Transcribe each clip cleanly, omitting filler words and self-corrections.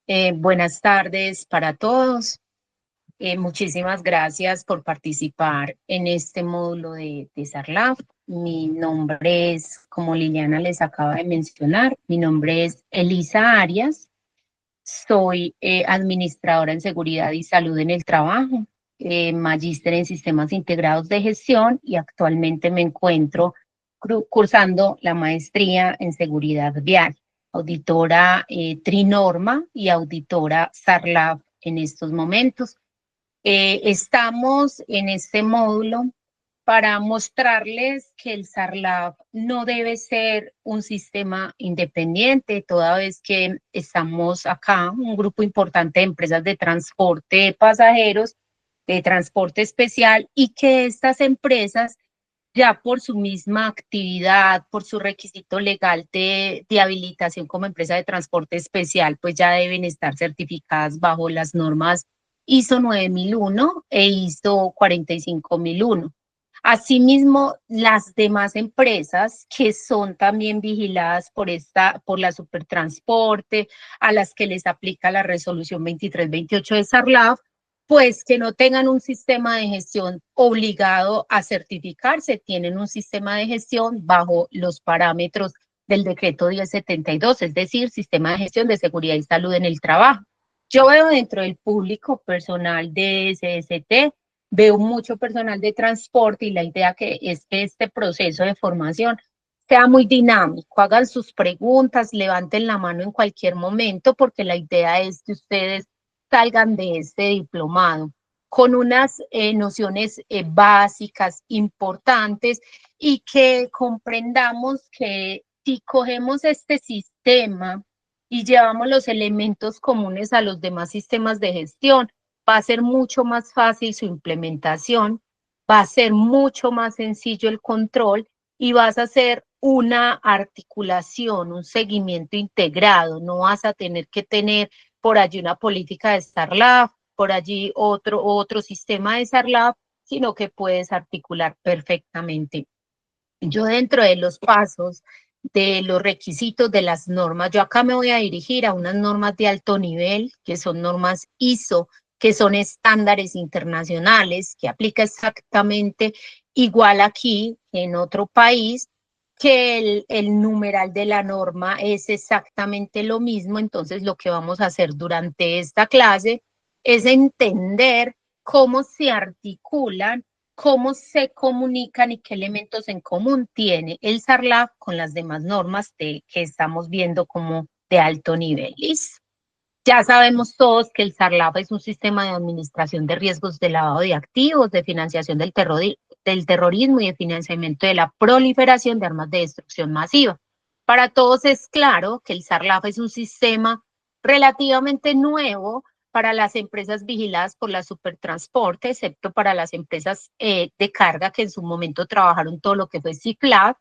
Buenas tardes para todos. Muchísimas gracias por participar en este módulo de SARLAF. Mi nombre es, como Liliana les acaba de mencionar, mi nombre es Elisa Arias. Soy administradora en seguridad y salud en el trabajo, magíster en sistemas integrados de gestión y actualmente me encuentro cursando la maestría en seguridad vial, auditora Trinorma y auditora SARLAF en estos momentos. Estamos en este módulo para mostrarles que el SARLAF no debe ser un sistema independiente, toda vez que estamos acá, un grupo importante de empresas de transporte de pasajeros, de transporte especial, y que estas empresas ya por su misma actividad, por su requisito legal de habilitación como empresa de transporte especial, pues ya deben estar certificadas bajo las normas ISO 9001 e ISO 45001. Asimismo, las demás empresas que son también vigiladas por la Supertransporte, a las que les aplica la resolución 2328 de SARLAF, pues que no tengan un sistema de gestión obligado a certificarse, tienen un sistema de gestión bajo los parámetros del decreto 1072, es decir, sistema de gestión de seguridad y salud en el trabajo. Yo veo dentro del público personal de SST, veo mucho personal de transporte y la idea que es que este proceso de formación sea muy dinámico, hagan sus preguntas, levanten la mano en cualquier momento, porque la idea es que ustedes salgan de este diplomado con unas nociones básicas, importantes, y que comprendamos que si cogemos este sistema y llevamos los elementos comunes a los demás sistemas de gestión, va a ser mucho más fácil su implementación, va a ser mucho más sencillo el control y vas a hacer una articulación, un seguimiento integrado. No vas a tener que tener por allí una política de SARLAF, por allí otro sistema de SARLAF, sino que puedes articular perfectamente. Yo dentro de los pasos, de los requisitos de las normas, yo acá me voy a dirigir a unas normas de alto nivel, que son normas ISO, que son estándares internacionales, que aplica exactamente igual aquí que en otro país, que el numeral de la norma es exactamente lo mismo. Entonces lo que vamos a hacer durante esta clase es entender cómo se articulan, cómo se comunican y qué elementos en común tiene el SARLAF con las demás normas que estamos viendo como de alto nivel. ¿Listo? Ya sabemos todos que el SARLAF es un sistema de administración de riesgos de lavado de activos, de financiación del terrorismo y de financiamiento de la proliferación de armas de destrucción masiva. Para todos es claro que el SARLAF es un sistema relativamente nuevo para las empresas vigiladas por la Supertransporte, excepto para las empresas de carga que en su momento trabajaron todo lo que fue CICLAV,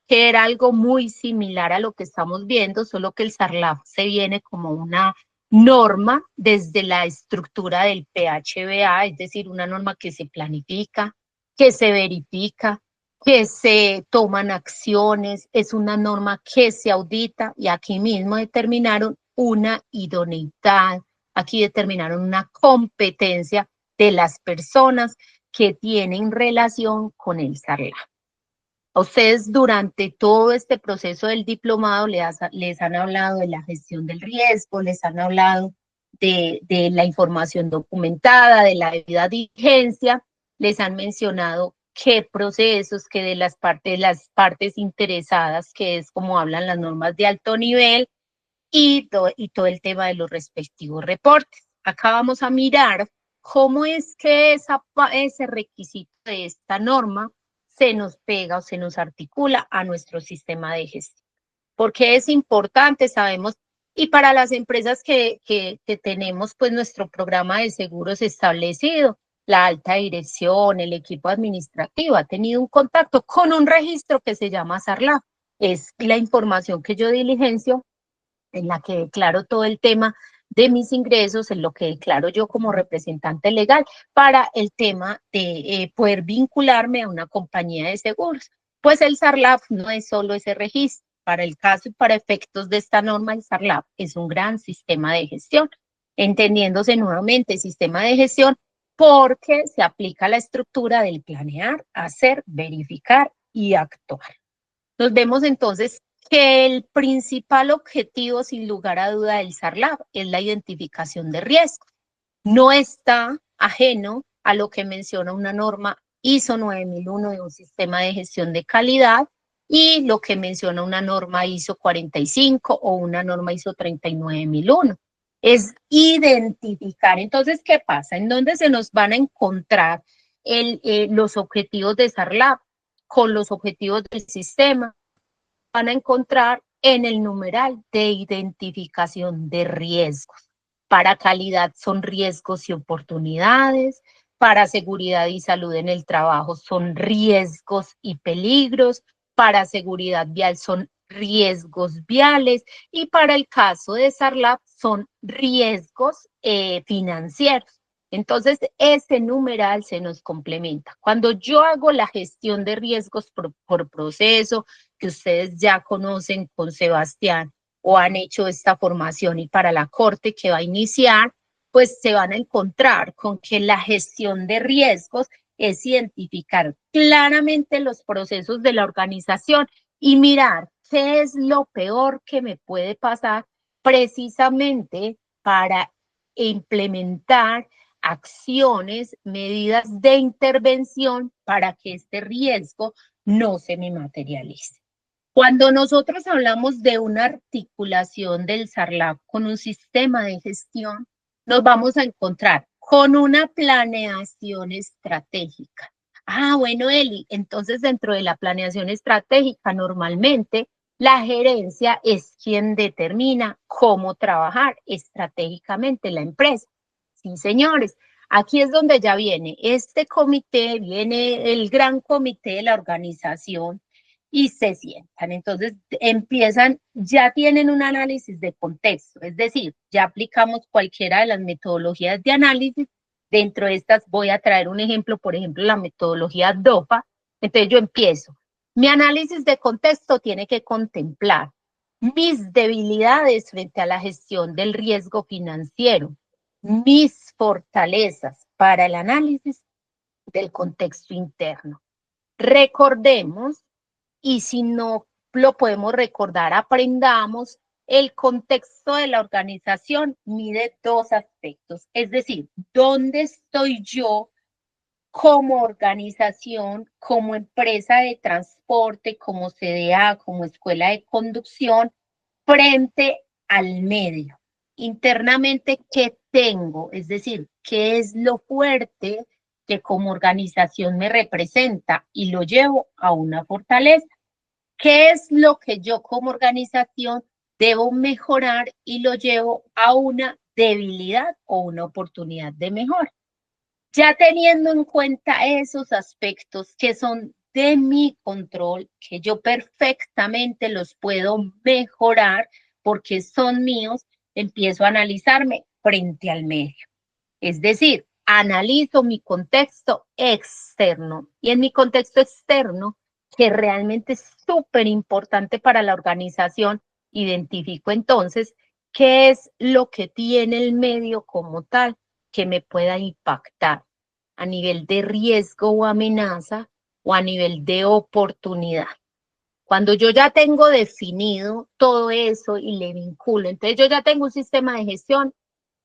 que era algo muy similar a lo que estamos viendo, solo que el SARLAF se viene como una norma desde la estructura del PHBA, es decir, una norma que se planifica, que se verifica, que se toman acciones, es una norma que se audita, y aquí mismo determinaron una idoneidad, aquí determinaron una competencia de las personas que tienen relación con el SARLAF. A ustedes durante todo este proceso del diplomado les han hablado de la gestión del riesgo, les han hablado de la información documentada, de la debida diligencia, les han mencionado qué procesos, que de las partes interesadas, que es como hablan las normas de alto nivel, y todo el tema de los respectivos reportes. Acá vamos a mirar cómo es que ese requisito de esta norma se nos pega o se nos articula a nuestro sistema de gestión. Porque es importante, sabemos, y para las empresas que tenemos pues nuestro programa de seguros establecido, la alta dirección, el equipo administrativo ha tenido un contacto con un registro que se llama SARLAF. Es la información que yo diligencio, en la que declaro todo el tema de mis ingresos, en lo que declaro yo como representante legal para el tema de poder vincularme a una compañía de seguros. Pues el SARLAF no es solo ese registro, para el caso y para efectos de esta norma, el SARLAP es un gran sistema de gestión, entendiéndose nuevamente sistema de gestión porque se aplica la estructura del planear, hacer, verificar y actuar. Nos vemos entonces que el principal objetivo, sin lugar a duda, del SARLAP es la identificación de riesgos. No está ajeno a lo que menciona una norma ISO 9001 de un sistema de gestión de calidad y lo que menciona una norma ISO 45 o una norma ISO 39001. Es identificar. Entonces, ¿qué pasa? ¿En dónde se nos van a encontrar los objetivos de SARLAP con los objetivos del sistema? Van a encontrar en el numeral de identificación de riesgos. Para calidad son riesgos y oportunidades, para seguridad y salud en el trabajo son riesgos y peligros, para seguridad vial son riesgos viales y para el caso de SARLAP son riesgos financieros. Entonces, ese numeral se nos complementa. Cuando yo hago la gestión de riesgos por proceso, que ustedes ya conocen con Sebastián o han hecho esta formación y para la corte que va a iniciar, pues se van a encontrar con que la gestión de riesgos es identificar claramente los procesos de la organización y mirar qué es lo peor que me puede pasar precisamente para implementar acciones, medidas de intervención para que este riesgo no se me materialice. Cuando nosotros hablamos de una articulación del SARLAP con un sistema de gestión, nos vamos a encontrar con una planeación estratégica. Ah, bueno, Eli, entonces dentro de la planeación estratégica normalmente la gerencia es quien determina cómo trabajar estratégicamente la empresa. Sí, señores, aquí es donde ya viene este comité, viene el gran comité de la organización y se sientan. Entonces empiezan, ya tienen un análisis de contexto, es decir, ya aplicamos cualquiera de las metodologías de análisis. Dentro de estas voy a traer un ejemplo, por ejemplo, la metodología DOPA. Entonces yo empiezo. Mi análisis de contexto tiene que contemplar mis debilidades frente a la gestión del riesgo financiero, mis fortalezas para el análisis del contexto interno. Recordemos, y si no lo podemos recordar, aprendamos, el contexto de la organización mide dos aspectos, es decir, ¿dónde estoy yo como organización, como empresa de transporte, como CDA, como escuela de conducción, frente al medio? Internamente, ¿qué tengo? Es decir, ¿qué es lo fuerte que como organización me representa y lo llevo a una fortaleza? ¿Qué es lo que yo como organización debo mejorar y lo llevo a una debilidad o una oportunidad de mejora? Ya teniendo en cuenta esos aspectos que son de mi control, que yo perfectamente los puedo mejorar porque son míos, empiezo a analizarme frente al medio. Es decir, analizo mi contexto externo y en mi contexto externo, que realmente es súper importante para la organización, identifico entonces qué es lo que tiene el medio como tal que me pueda impactar a nivel de riesgo o amenaza o a nivel de oportunidad. Cuando yo ya tengo definido todo eso y le vinculo, entonces yo ya tengo un sistema de gestión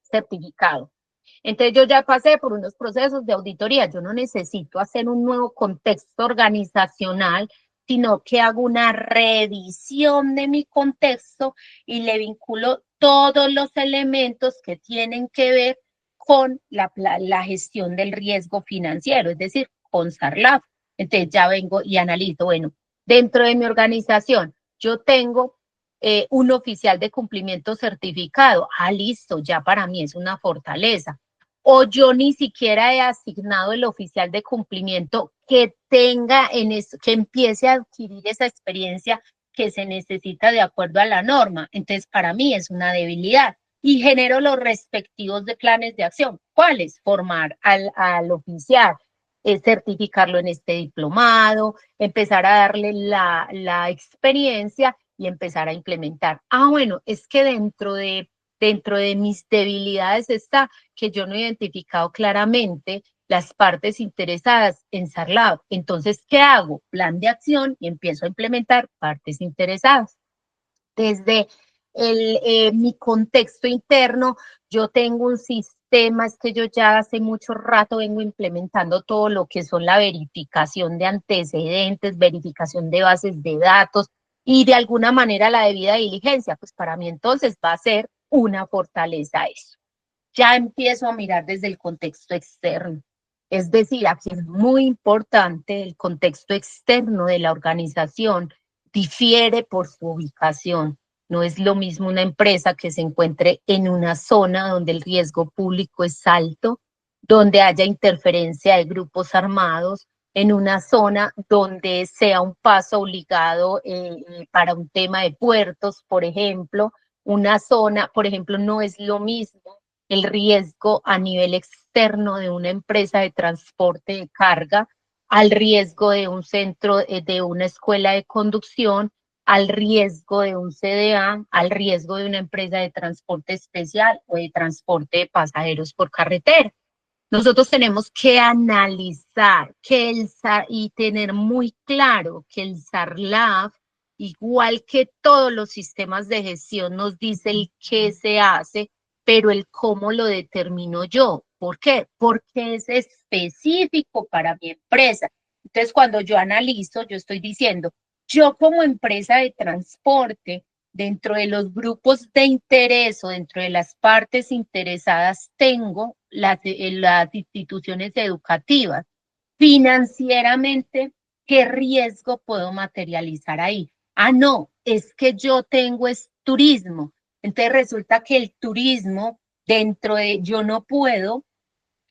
certificado. Entonces yo ya pasé por unos procesos de auditoría, yo no necesito hacer un nuevo contexto organizacional, sino que hago una revisión de mi contexto y le vinculo todos los elementos que tienen que ver con la gestión del riesgo financiero, es decir, con SARLAF. Entonces ya vengo y analizo, bueno, dentro de mi organización yo tengo un oficial de cumplimiento certificado. Ah, listo, ya para mí es una fortaleza. O yo ni siquiera he asignado el oficial de cumplimiento que tenga en eso, que empiece a adquirir esa experiencia que se necesita de acuerdo a la norma. Entonces, para mí es una debilidad. Y genero los respectivos de planes de acción. ¿Cuáles? Formar al oficial, certificarlo en este diplomado, empezar a darle la experiencia y empezar a implementar. Ah, bueno, es que dentro de mis debilidades está que yo no he identificado claramente las partes interesadas en SARLAB. Entonces, ¿qué hago? Plan de acción y empiezo a implementar partes interesadas. Desde mi contexto interno, yo tengo un sistema, es que yo ya hace mucho rato vengo implementando todo lo que son la verificación de antecedentes, verificación de bases de datos y de alguna manera la debida diligencia. Pues para mí entonces va a ser una fortaleza eso. Ya empiezo a mirar desde el contexto externo. Es decir, aquí es muy importante el contexto externo de la organización, difiere por su ubicación. No es lo mismo una empresa que se encuentre en una zona donde el riesgo público es alto, donde haya interferencia de grupos armados, en una zona donde sea un paso obligado para un tema de puertos, por ejemplo. Una zona, por ejemplo, no es lo mismo el riesgo a nivel externo de una empresa de transporte de carga, al riesgo de un centro, de una escuela de conducción, al riesgo de un CDA, al riesgo de una empresa de transporte especial o de transporte de pasajeros por carretera. Nosotros tenemos que analizar que y tener muy claro que el SARLAF, igual que todos los sistemas de gestión, nos dice el qué se hace, pero el cómo lo determino yo. ¿Por qué? Porque es específico para mi empresa. Entonces, cuando yo analizo, yo estoy diciendo, yo como empresa de transporte, dentro de los grupos de interés o dentro de las partes interesadas tengo las instituciones educativas. Financieramente, ¿qué riesgo puedo materializar ahí? Ah, no, es que yo tengo es turismo. Entonces resulta que el turismo, yo no puedo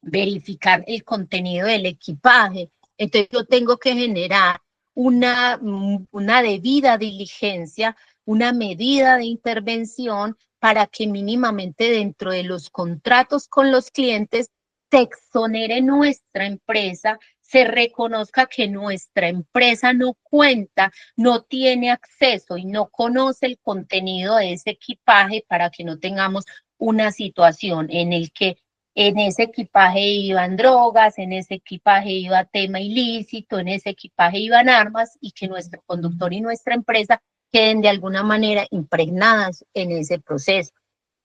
verificar el contenido del equipaje. Entonces yo tengo que generar una debida diligencia, una medida de intervención para que mínimamente dentro de los contratos con los clientes se exonere nuestra empresa, se reconozca que nuestra empresa no cuenta, no tiene acceso y no conoce el contenido de ese equipaje para que no tengamos una situación en el que en ese equipaje iban drogas, en ese equipaje iba tema ilícito, en ese equipaje iban armas y que nuestro conductor y nuestra empresa queden de alguna manera impregnadas en ese proceso.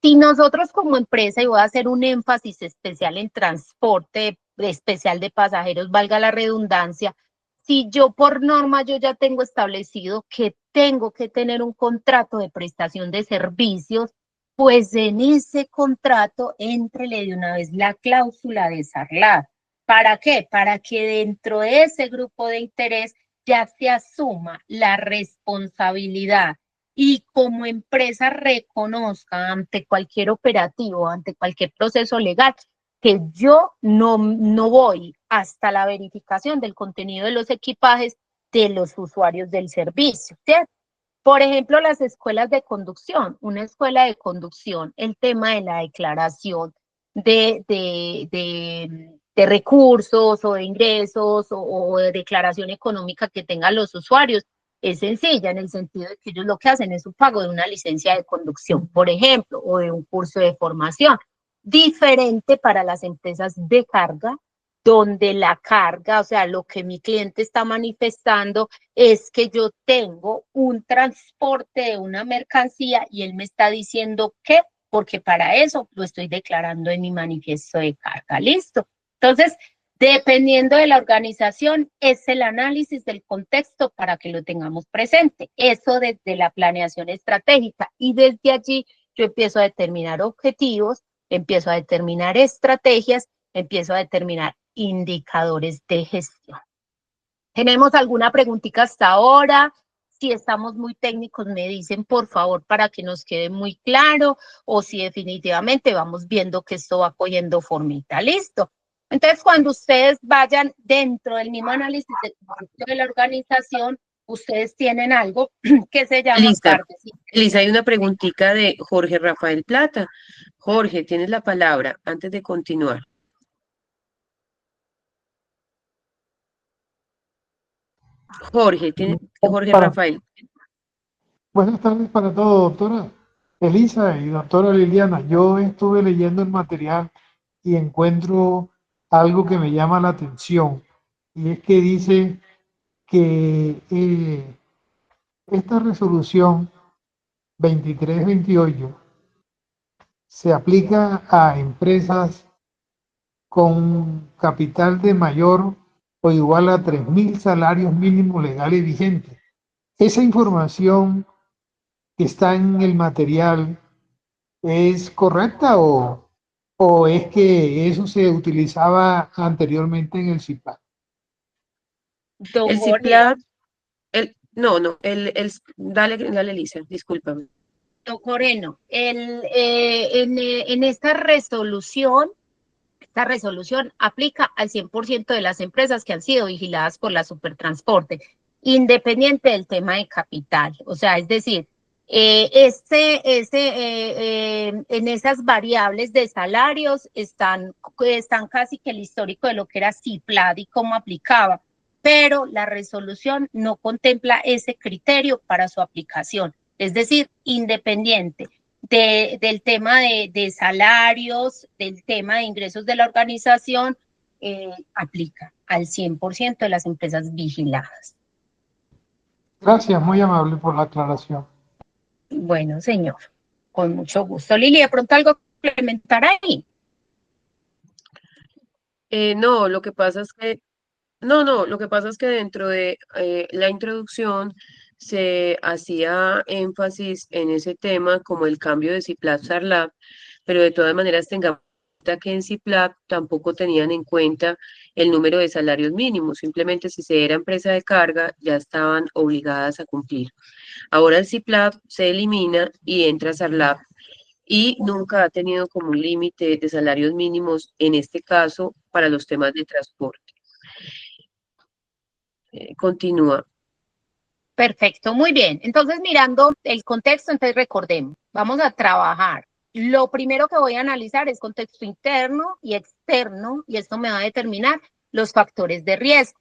Si nosotros como empresa, y voy a hacer un énfasis especial en transporte especial de pasajeros, valga la redundancia, si yo por norma yo ya tengo establecido que tengo que tener un contrato de prestación de servicios, pues en ese contrato entrele de una vez la cláusula de SARLAD. ¿Para qué? Para que dentro de ese grupo de interés ya se asuma la responsabilidad y como empresa reconozca ante cualquier operativo, ante cualquier proceso legal, que yo no voy hasta la verificación del contenido de los equipajes de los usuarios del servicio, ¿cierto? Por ejemplo, las escuelas de conducción, una escuela de conducción, el tema de la declaración de recursos o de ingresos o de declaración económica que tengan los usuarios es sencilla en el sentido de que ellos lo que hacen es un pago de una licencia de conducción, por ejemplo, o de un curso de formación. Diferente para las empresas de carga, donde la carga, o sea, lo que mi cliente está manifestando es que yo tengo un transporte de una mercancía y él me está diciendo que, porque para eso lo estoy declarando en mi manifiesto de carga. Listo. Entonces, dependiendo de la organización, es el análisis del contexto para que lo tengamos presente. Eso desde la planeación estratégica y desde allí yo empiezo a determinar objetivos, empiezo a determinar estrategias, empiezo a determinar indicadores de gestión. ¿Tenemos alguna preguntita hasta ahora? Si estamos muy técnicos, me dicen por favor para que nos quede muy claro o si definitivamente vamos viendo que esto va cogiendo formita. Listo. Entonces, cuando ustedes vayan dentro del mismo análisis de la organización, ustedes tienen algo que se llama Lisa, partes. Lisa, hay una preguntita de Jorge Rafael Plata. Jorge, tienes la palabra antes de continuar. Jorge, Jorge Para, Rafael. Buenas tardes para todos, doctora Elisa y doctora Liliana. Yo estuve leyendo el material y encuentro algo que me llama la atención, y es que dice que esta resolución 2328 se aplica a empresas con capital de mayor o igual a 3.000 salarios mínimos legales vigentes. Esa información que está en el material, ¿es correcta o es que eso se utilizaba anteriormente en el CIPA? Don El Jorge, CIPLAC, dale, Lisa, discúlpame. don Coreno, en esta resolución aplica al 100% de las empresas que han sido vigiladas por la Supertransporte, independiente del tema de capital. O sea, es decir, en esas variables de salarios están casi que el histórico de lo que era CIPLAD y cómo aplicaba, pero la resolución no contempla ese criterio para su aplicación. Es decir, independiente del tema de salarios, del tema de ingresos de la organización, aplica al 100% de las empresas vigiladas. Gracias, muy amable por la aclaración. Bueno, señor, con mucho gusto. Lili, ¿de pronto algo que complementar ahí? No, lo que pasa es que no, lo que pasa es que dentro de la introducción se hacía énfasis en ese tema como el cambio de CIPLAC Sarlab, pero de todas maneras tengamos en cuenta que en CIPLAC tampoco tenían en cuenta el número de salarios mínimos, simplemente si se era empresa de carga ya estaban obligadas a cumplir. Ahora el CIPLAC se elimina y entra Sarlab y nunca ha tenido como un límite de salarios mínimos, en este caso, para los temas de transporte. Continúa. Perfecto, muy bien. Entonces, mirando el contexto, entonces recordemos, vamos a trabajar. Lo primero que voy a analizar es contexto interno y externo, y esto me va a determinar los factores de riesgo.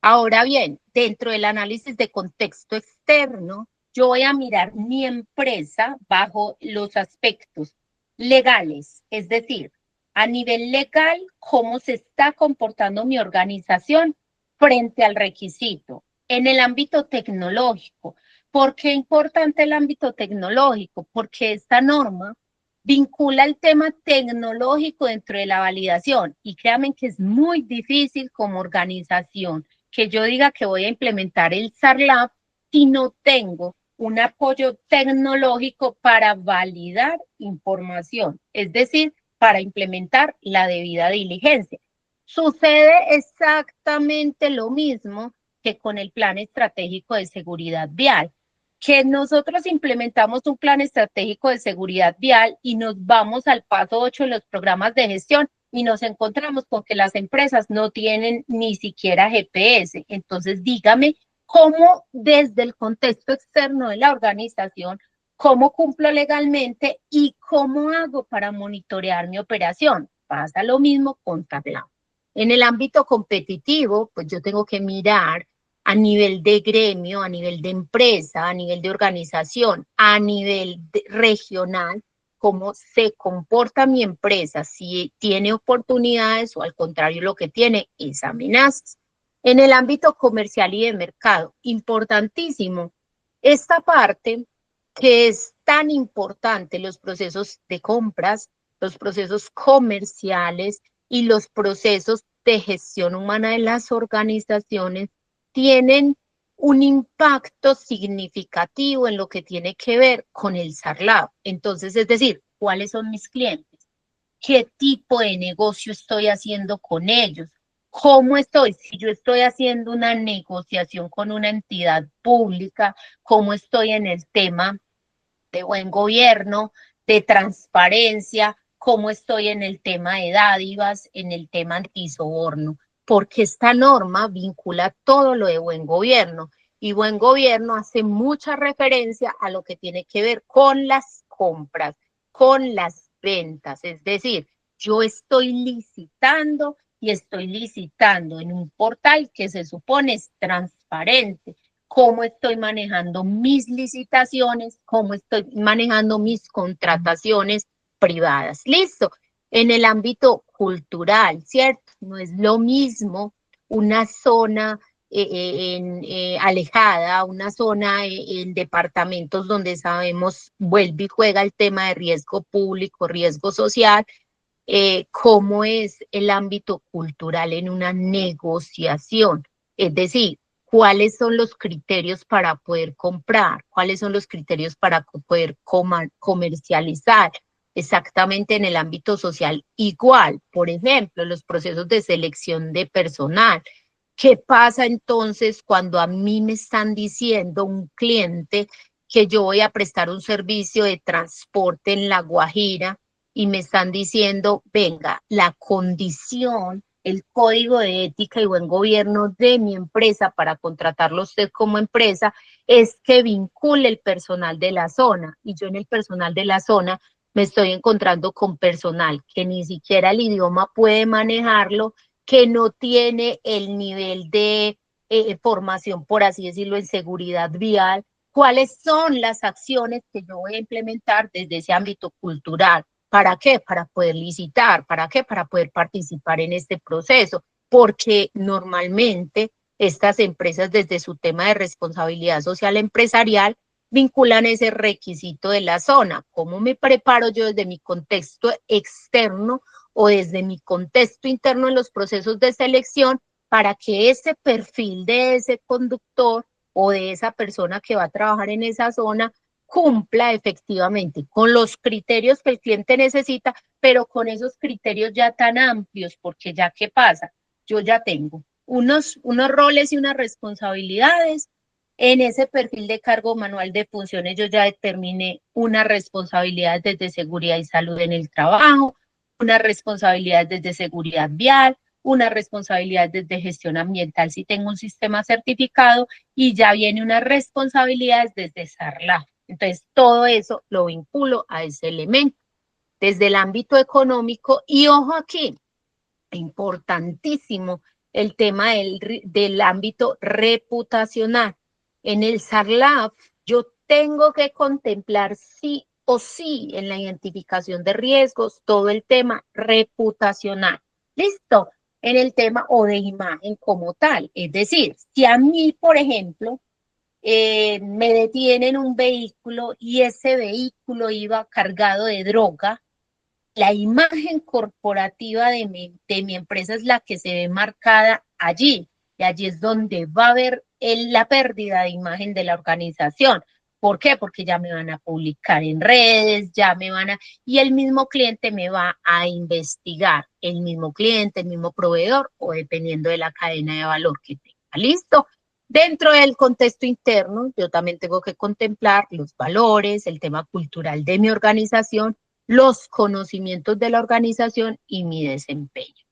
Ahora bien, dentro del análisis de contexto externo, yo voy a mirar mi empresa bajo los aspectos legales, es decir, a nivel legal, cómo se está comportando mi organización frente al requisito. En el ámbito tecnológico, ¿por qué es importante el ámbito tecnológico? Porque esta norma vincula el tema tecnológico dentro de la validación y créanme que es muy difícil como organización que yo diga que voy a implementar el SARLAB si no tengo un apoyo tecnológico para validar información, es decir, para implementar la debida diligencia. Sucede exactamente lo mismo que con el Plan Estratégico de Seguridad Vial, que nosotros implementamos un plan estratégico de seguridad vial y nos vamos al paso 8 en los programas de gestión y nos encontramos con que las empresas no tienen ni siquiera GPS. Entonces, dígame cómo desde el contexto externo de la organización, cómo cumplo legalmente y cómo hago para monitorear mi operación. Pasa lo mismo con Tabla. En el ámbito competitivo, pues yo tengo que mirar a nivel de gremio, a nivel de empresa, a nivel de organización, a nivel regional, cómo se comporta mi empresa, si tiene oportunidades o al contrario lo que tiene es amenazas. En el ámbito comercial y de mercado, importantísimo, esta parte que es tan importante, los procesos de compras, los procesos comerciales y los procesos de gestión humana en las organizaciones tienen un impacto significativo en lo que tiene que ver con el SARLAB. Entonces, es decir, ¿cuáles son mis clientes? ¿Qué tipo de negocio estoy haciendo con ellos? ¿Cómo estoy? Si yo estoy haciendo una negociación con una entidad pública, ¿cómo estoy en el tema de buen gobierno, de transparencia, cómo estoy en el tema de dádivas, en el tema antisoborno, porque esta norma vincula todo lo de buen gobierno y buen gobierno hace mucha referencia a lo que tiene que ver con las compras, con las ventas, es decir, yo estoy licitando y estoy licitando en un portal que se supone es transparente, cómo estoy manejando mis licitaciones, cómo estoy manejando mis contrataciones privadas. Listo. En el ámbito cultural, ¿cierto? No es lo mismo una zona alejada, una zona en departamentos donde sabemos, vuelve y juega el tema de riesgo público, riesgo social, cómo es el ámbito cultural en una negociación. Es decir, cuáles son los criterios para poder comprar, cuáles son los criterios para poder comercializar. Exactamente en el ámbito social igual, por ejemplo, los procesos de selección de personal. ¿Qué pasa entonces cuando a mí me están diciendo un cliente que yo voy a prestar un servicio de transporte en La Guajira y me están diciendo, venga, la condición, el código de ética y buen gobierno de mi empresa para contratarlo a usted como empresa es que vincule el personal de la zona? Y yo en el personal de la zona me estoy encontrando con personal que ni siquiera el idioma puede manejarlo, que no tiene el nivel de formación, por así decirlo, en seguridad vial. ¿Cuáles son las acciones que yo voy a implementar desde ese ámbito cultural? ¿Para qué? Para poder licitar. ¿Para qué? Para poder participar en este proceso. Porque normalmente estas empresas, desde su tema de responsabilidad social empresarial, vinculan ese requisito de la zona. ¿Cómo me preparo yo desde mi contexto externo o desde mi contexto interno en los procesos de selección para que ese perfil de ese conductor o de esa persona que va a trabajar en esa zona cumpla efectivamente con los criterios que el cliente necesita, pero con esos criterios ya tan amplios? Porque ya, ¿qué pasa? Yo ya tengo unos roles y unas responsabilidades. En ese perfil de cargo manual de funciones yo ya determiné unas responsabilidades desde seguridad y salud en el trabajo, unas responsabilidades desde seguridad vial, unas responsabilidades desde gestión ambiental si tengo un sistema certificado, y ya viene unas responsabilidades desde SARLAF. Entonces, todo eso lo vinculo a ese elemento. Desde el ámbito económico, y ojo aquí, importantísimo el tema del ámbito reputacional. En el SARLAF yo tengo que contemplar sí o sí en la identificación de riesgos todo el tema reputacional. ¿Listo? En el tema o de imagen como tal. Es decir, si a mí, por ejemplo, me detienen un vehículo y ese vehículo iba cargado de droga, la imagen corporativa de mi empresa es la que se ve marcada allí, y allí es donde va a haber la pérdida de imagen de la organización. ¿Por qué? Porque ya me van a publicar en redes, y el mismo cliente me va a investigar, el mismo cliente, el mismo proveedor, o dependiendo de la cadena de valor que tenga. ¿Listo? Dentro del contexto interno, yo también tengo que contemplar los valores, el tema cultural de mi organización, los conocimientos de la organización y mi desempeño.